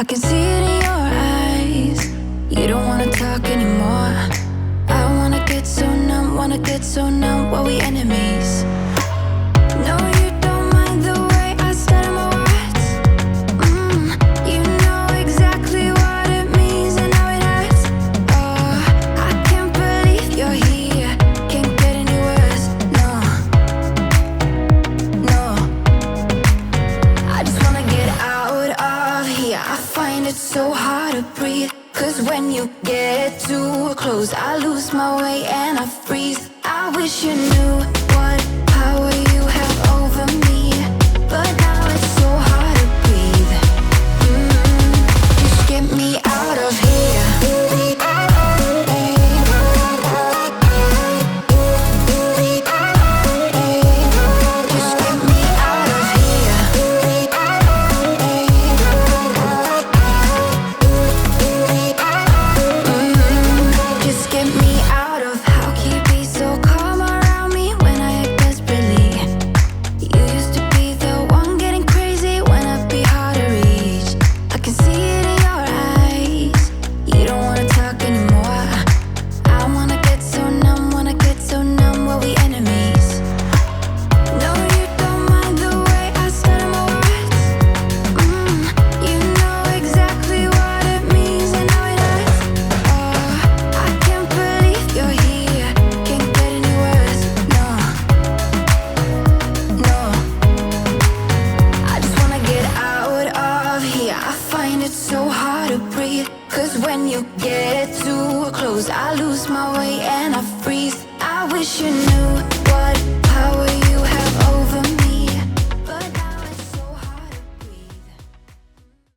I can see it in your eyes. You don't wanna talk anymore. I wanna get so numb while we enemies. No, you don't mind the way I stutter my words. You know exactly what it means and how it hurts. Oh, I can't believe you're here. Can't get any worse. No, no. I just wanna get out of here. I find it so hard to breathe. 'Cause when you get too close, I lose my way and I freeze. I wish you knew what power you have over me, but now it's so hard to breathe. Just get me out of here. Just get me out of here. Just get me out of. How can you be so calm around me when I act desperately? You used to be the one getting crazy when I'd be hard to reach. I can see it in your eyes. You don't wanna talk anymore. I wanna get so numb while we enemies. No, you don't mind the way I stutter my words. You know exactly what it means and how it hurts. Oh, I can't believe you're here. Can't get any worse. No, no. I just wanna get out of here. I find it so hard to breathe. 'Cause when you get too close, I lose my way and I freeze. I wish you knew